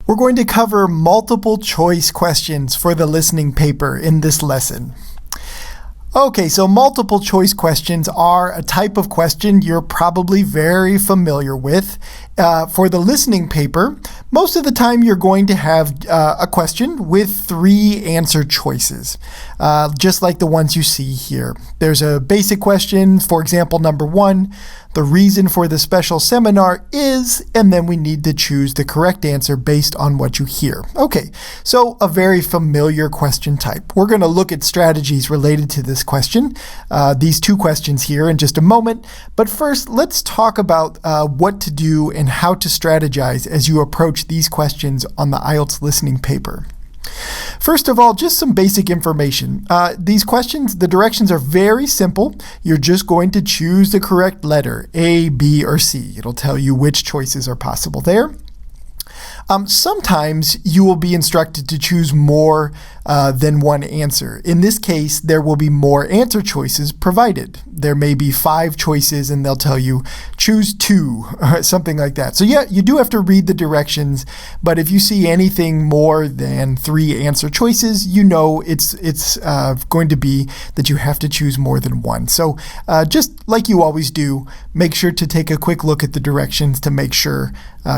We're going to cover multiple choice questions for the listening paper in this lesson. Okay, so multiple choice questions are a type of question you're probably very familiar with. For the listening paper, most of the time you're going to have a question with 3 answer choices, just like the ones you see here. There's a basic question, for example, number 1, the reason for the special seminar is, and then we need to choose the correct answer based on what you hear. Okay, so a very familiar question type. We're going to look at strategies related to this question, these 2 questions here in just a moment. But first, let's talk about what to do and how to strategize as you approach these questions on the IELTS listening paper. First of all, just some basic information. These questions, the directions are very simple. You're just going to choose the correct letter, A, B, or C. It'll tell you which choices are possible there. Sometimes you will be instructed to choose more than one answer. In this case, there will be more answer choices provided. There may be 5 choices and they'll tell you choose 2 or something like that. So yeah, you do have to read the directions, but if you see anything more than 3 answer choices, you know it's going to be that you have to choose more than one. So just like you always do, make sure to take a quick look at the directions to make sure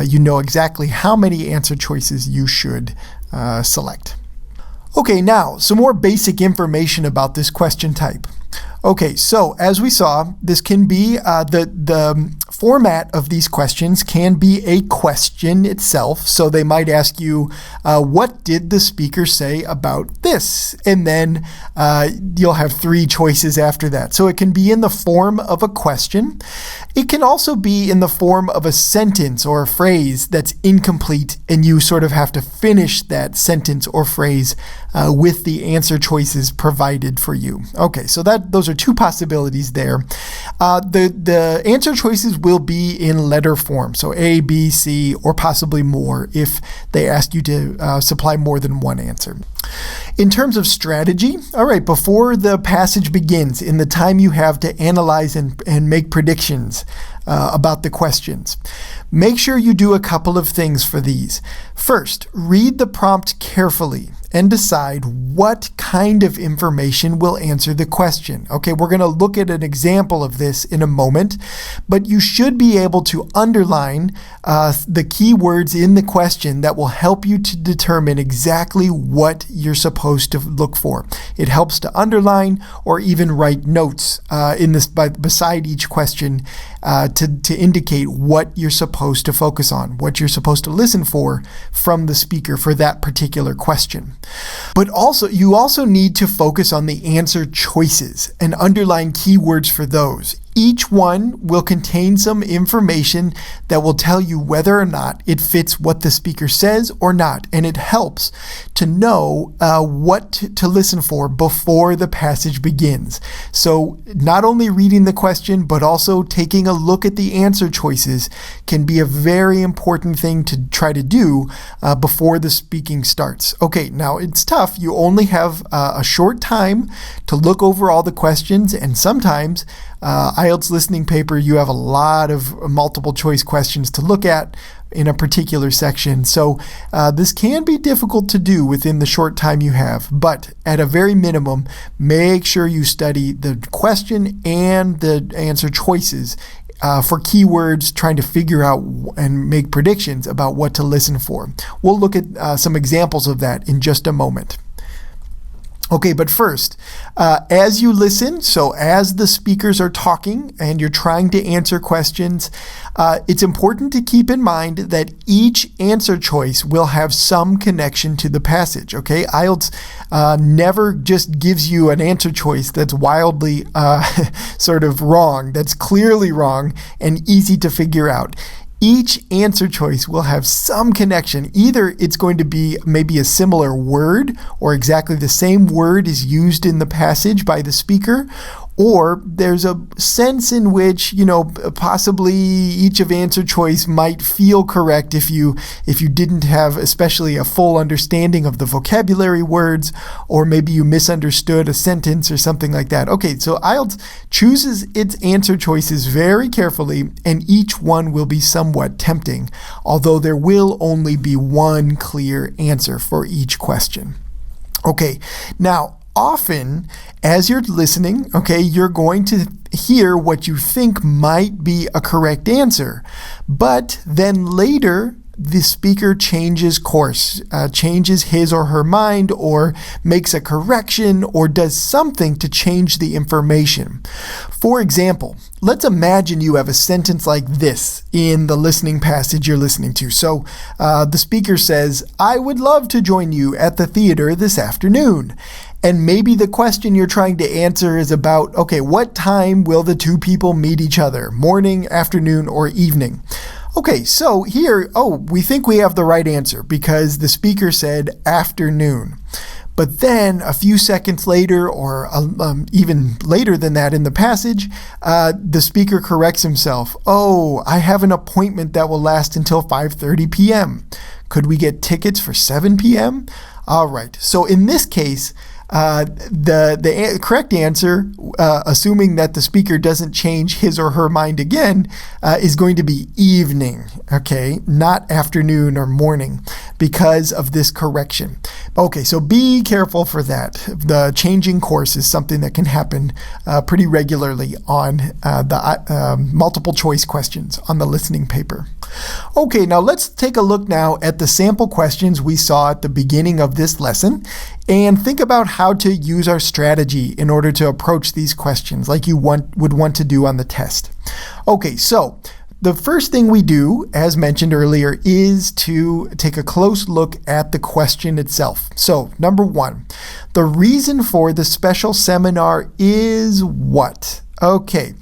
you know exactly how many answer choices you should select. Okay, now some more basic information about this question type. Okay, so as we saw, this can be the format of these questions can be a question itself. So they might ask you, what did the speaker say about this? And then you'll have 3 choices after that. So it can be in the form of a question. It can also be in the form of a sentence or a phrase that's incomplete, and you sort of have to finish that sentence or phrase with the answer choices provided for you. Okay, so those are 2 possibilities there. The answer choices will be in letter form, so A, B, C, or possibly more if they ask you to supply more than one answer. In terms of strategy, all right, before the passage begins, in the time you have to analyze and make predictions about the questions, make sure you do a couple of things for these. First, read the prompt carefully and decide what kind of information will answer the question. Okay, we're going to look at an example of this in a moment, but you should be able to underline the key words in the question that will help you to determine exactly what you're supposed to look for. It helps to underline or even write notes beside each question to indicate what you're supposed to focus on, what you're supposed to listen for from the speaker for that particular question. But you also need to focus on the answer choices and underline keywords for those. Each one will contain some information that will tell you whether or not it fits what the speaker says or not, and it helps to know what to listen for before the passage begins. So not only reading the question, but also taking a look at the answer choices can be a very important thing to try to do before the speaking starts. Okay, now it's tough. You only have a short time to look over all the questions, and sometimes IELTS listening paper, you have a lot of multiple choice questions to look at in a particular section. So this can be difficult to do within the short time you have, but at a very minimum, make sure you study the question and the answer choices for keywords, trying to figure out and make predictions about what to listen for. We'll look at some examples of that in just a moment. Okay, but first, as you listen, so as the speakers are talking and you're trying to answer questions, it's important to keep in mind that each answer choice will have some connection to the passage, okay? IELTS never just gives you an answer choice that's wildly sort of wrong, that's clearly wrong and easy to figure out. Each answer choice will have some connection. Either it's going to be maybe a similar word or exactly the same word is used in the passage by the speaker, Or there's a sense in which, possibly each of answer choice might feel correct if you didn't have especially a full understanding of the vocabulary words, or maybe you misunderstood a sentence or something like that. Okay, so IELTS chooses its answer choices very carefully, and each one will be somewhat tempting, although there will only be one clear answer for each question. Okay, now often as you're listening, you're going to hear what you think might be a correct answer, but then later the speaker changes course, changes his or her mind, or makes a correction, or does something to change the information. For example, let's imagine you have a sentence like this in the listening passage you're listening to. So the speaker says, "I would love to join you at the theater this afternoon." And maybe the question you're trying to answer is about, what time will the two people meet each other? Morning, afternoon, or evening? Okay, so here, we think we have the right answer because the speaker said afternoon. But then a few seconds later, or even later than that in the passage, the speaker corrects himself. I have an appointment that will last until 5:30 p.m. Could we get tickets for 7 p.m.? All right, so in this case, the correct answer, assuming that the speaker doesn't change his or her mind again, is going to be evening, not afternoon or morning, because of this correction. Okay, so be careful for that. The changing course is something that can happen pretty regularly on the multiple choice questions on the listening paper. Okay, now let's take a look now at the sample questions we saw at the beginning of this lesson and think about how to use our strategy in order to approach these questions like you would want to do on the test. Okay, so the first thing we do, as mentioned earlier, is to take a close look at the question itself. So, number one, the reason for the special seminar is what? Okay,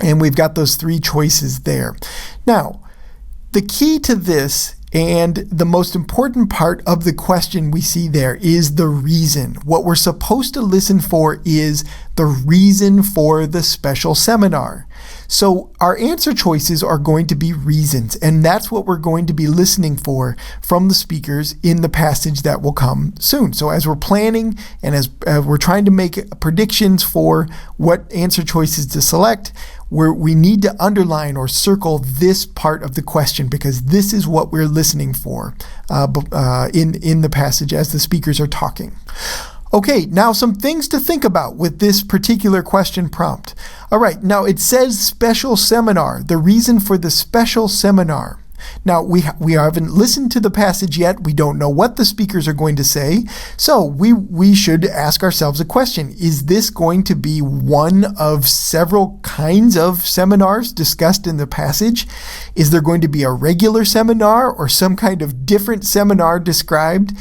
and we've got those three choices there. Now, the key to this and the most important part of the question we see there is the reason. What we're supposed to listen for is the reason for the special seminar. So our answer choices are going to be reasons, and that's what we're going to be listening for from the speakers in the passage that will come soon. So as we're planning and as we're trying to make predictions for what answer choices to select, we need to underline or circle this part of the question because this is what we're listening for in the passage as the speakers are talking. Okay, now some things to think about with this particular question prompt. All right, now it says special seminar, the reason for the special seminar. Now, we haven't listened to the passage yet. We don't know what the speakers are going to say. So we should ask ourselves a question. Is this going to be one of several kinds of seminars discussed in the passage? Is there going to be a regular seminar or some kind of different seminar described?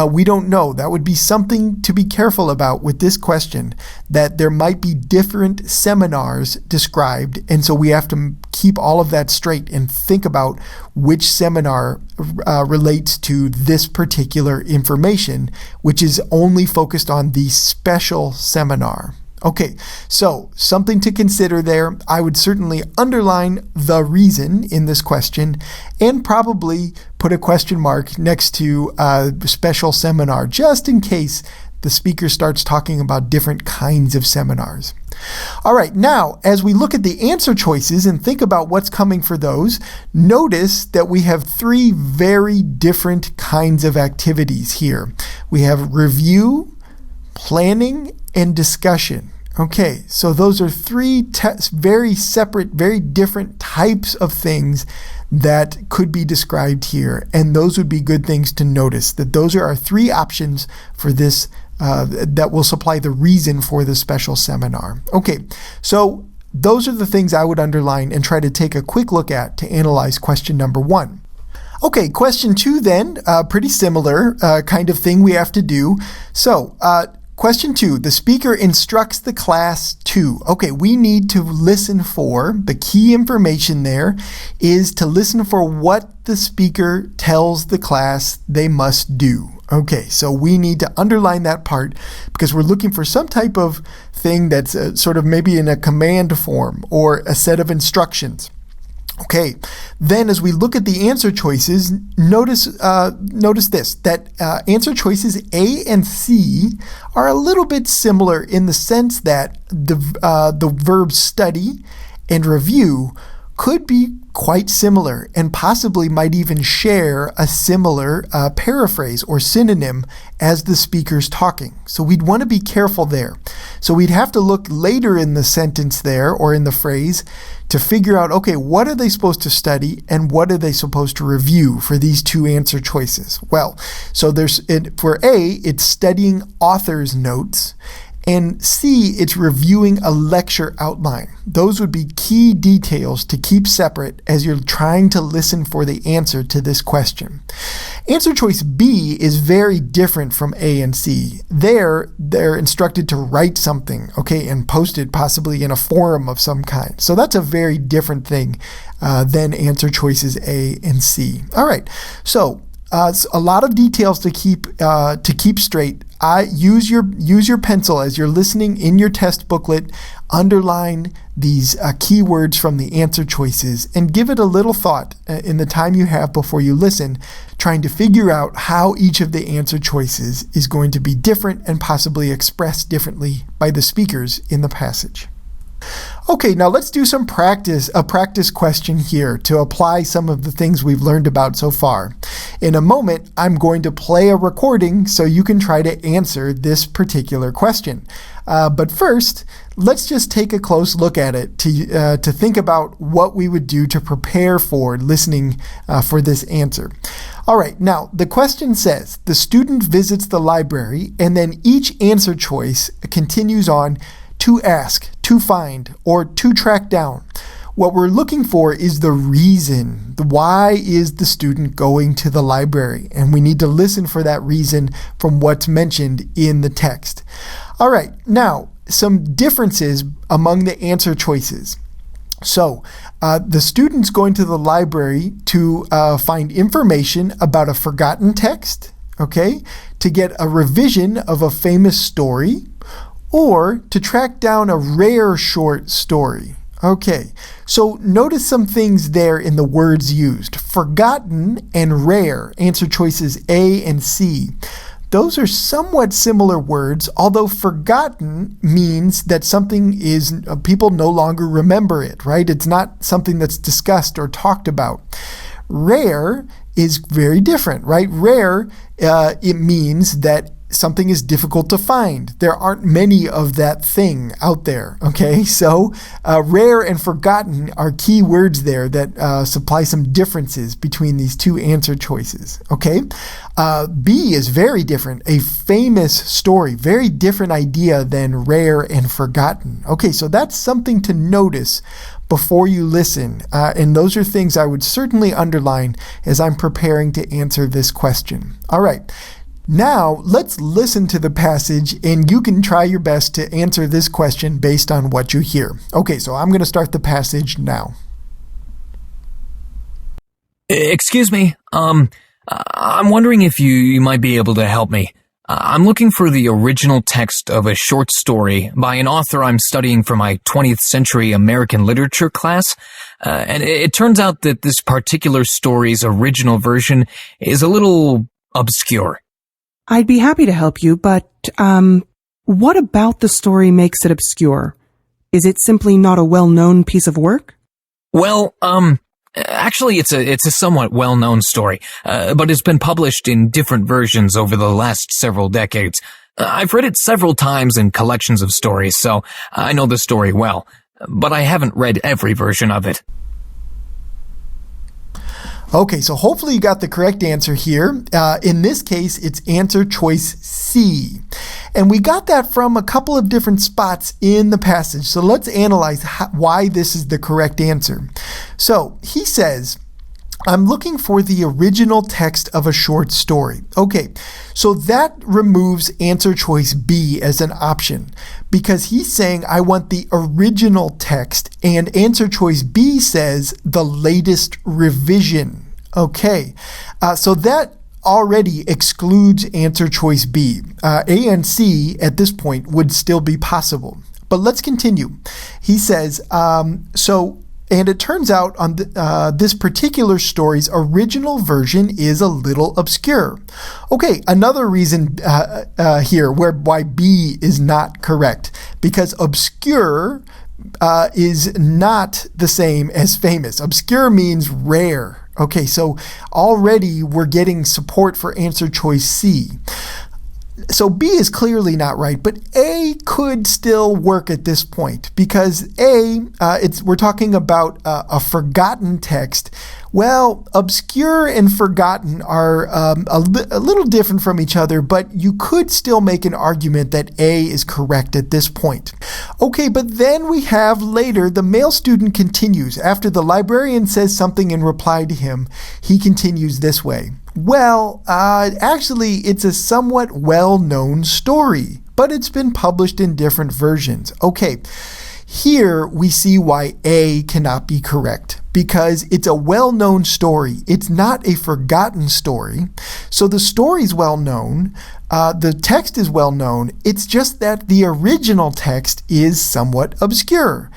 We don't know. That would be something to be careful about with this question, that there might be different seminars described. And so we have to keep all of that straight and think about which seminar relates to this particular information, which is only focused on the special seminar. Okay, so something to consider there. I would certainly underline the reason in this question and probably put a question mark next to special seminar just in case the speaker starts talking about different kinds of seminars. All right, now, as we look at the answer choices and think about what's coming for those, notice that we have three very different kinds of activities here. We have review, planning, and discussion. Okay, so those are three very separate, very different types of things that could be described here, and those would be good things to notice, that those are our three options for this that will supply the reason for the special seminar. Okay, so those are the things I would underline and try to take a quick look at to analyze question number one. Okay, question two then, pretty similar kind of thing we have to do. So, question two, the speaker instructs the class to. Okay, we need to listen for, the key information there is to listen for what the speaker tells the class they must do. Okay, so we need to underline that part because we're looking for some type of thing that's sort of maybe in a command form or a set of instructions. Okay, then as we look at the answer choices, notice this, that answer choices A and C are a little bit similar in the sense that the verbs study and review could be quite similar and possibly might even share a similar paraphrase or synonym as the speaker's talking. So we'd want to be careful there. So we'd have to look later in the sentence there or in the phrase to figure out, okay, what are they supposed to study and what are they supposed to review for these two answer choices? Well, so for A, it's studying author's notes. And C, it's reviewing a lecture outline. Those would be key details to keep separate as you're trying to listen for the answer to this question. Answer choice B is very different from A and C. They're instructed to write something, okay, and post it possibly in a forum of some kind. So that's a very different thing than answer choices A and C. All right, so a lot of details to keep straight. Use your pencil as you're listening in your test booklet. Underline these keywords from the answer choices and give it a little thought in the time you have before you listen, trying to figure out how each of the answer choices is going to be different and possibly expressed differently by the speakers in the passage. Okay, now let's do a practice question here to apply some of the things we've learned about so far. In a moment, I'm going to play a recording so you can try to answer this particular question. But first, let's just take a close look at it to think about what we would do to prepare for listening for this answer. All right, now the question says, the student visits the library, and then each answer choice continues on to ask, to find, or to track down. What we're looking for is the reason. Why is the student going to the library? And we need to listen for that reason from what's mentioned in the text. All right, now some differences among the answer choices. So the student's going to the library to find information about a forgotten text, okay, to get a revision of a famous story, or to track down a rare short story. Okay, so notice some things there in the words used. Forgotten and rare, answer choices A and C. Those are somewhat similar words, although forgotten means that something is, people no longer remember it, right? It's not something that's discussed or talked about. Rare is very different, right? Rare, it means that something is difficult to find. There aren't many of that thing out there, okay? So rare and forgotten are key words there that supply some differences between these two answer choices, okay? B is very different. A famous story, very different idea than rare and forgotten. Okay, so that's something to notice before you listen. And those are things I would certainly underline as I'm preparing to answer this question. All right. Now, let's listen to the passage, and you can try your best to answer this question based on what you hear. Okay, so I'm going to start the passage now. Excuse me, I'm wondering if you might be able to help me. I'm looking for the original text of a short story by an author I'm studying for my 20th century American literature class, and it turns out that this particular story's original version is a little obscure. I'd be happy to help you, but, what about the story makes it obscure? Is it simply not a well-known piece of work? Well, actually it's a somewhat well-known story, but it's been published in different versions over the last several decades. I've read it several times in collections of stories, so I know the story well, but I haven't read every version of it. Okay, so hopefully you got the correct answer here. In this case, it's answer choice C. And we got that from a couple of different spots in the passage. So let's analyze why this is the correct answer. So he says, I'm looking for the original text of a short story. Okay, so that removes answer choice B as an option because he's saying I want the original text, and answer choice B says the latest revision. Okay, so that already excludes answer choice B. A and C at this point would still be possible. But let's continue. He says, and it turns out on this particular story's original version is a little obscure. Okay, another reason here why B is not correct, because obscure is not the same as famous. Obscure means rare. Okay, so already we're getting support for answer choice C. So B is clearly not right, but A could still work at this point because A, we're talking about a forgotten text. Well, obscure and forgotten are a little different from each other, but you could still make an argument that A is correct at this point. Okay, but then we have later, the male student continues. After the librarian says something in reply to him, he continues this way. Well, actually, it's a somewhat well-known story, but it's been published in different versions. Okay, here we see why A cannot be correct, because it's a well-known story. It's not a forgotten story. So the story's well-known, the text is well-known. It's just that the original text is somewhat obscure.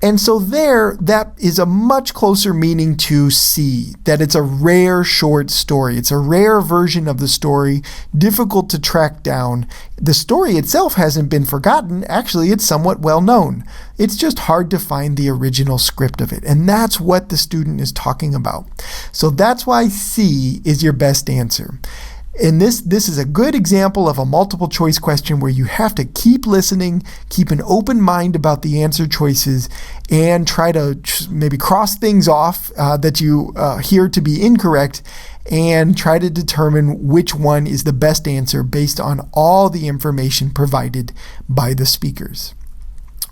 And so that is a much closer meaning to C, that it's a rare short story. It's a rare version of the story, difficult to track down. The story itself hasn't been forgotten. Actually, it's somewhat well known. It's just hard to find the original script of it. And that's what the student is talking about. So that's why C is your best answer. And this is a good example of a multiple choice question where you have to keep listening, keep an open mind about the answer choices, and try to maybe cross things off that you hear to be incorrect, and try to determine which one is the best answer based on all the information provided by the speakers.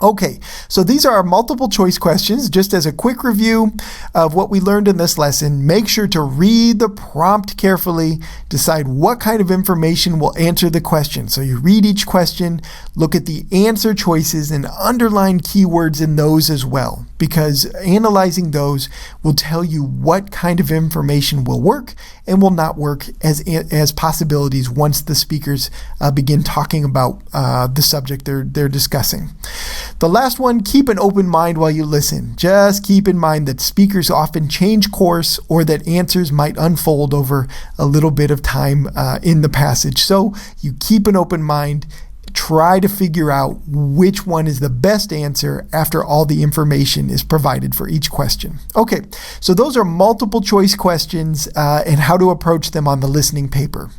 Okay, so these are our multiple choice questions. Just as a quick review of what we learned in this lesson, make sure to read the prompt carefully, decide what kind of information will answer the question. So you read each question, look at the answer choices, and underline keywords in those as well, because analyzing those will tell you what kind of information will work and will not work as possibilities once the speakers begin talking about the subject they're discussing. The last one, keep an open mind while you listen. Just keep in mind that speakers often change course or that answers might unfold over a little bit of time in the passage. So you keep an open mind. Try to figure out which one is the best answer after all the information is provided for each question. Okay, so those are multiple choice questions and how to approach them on the listening paper.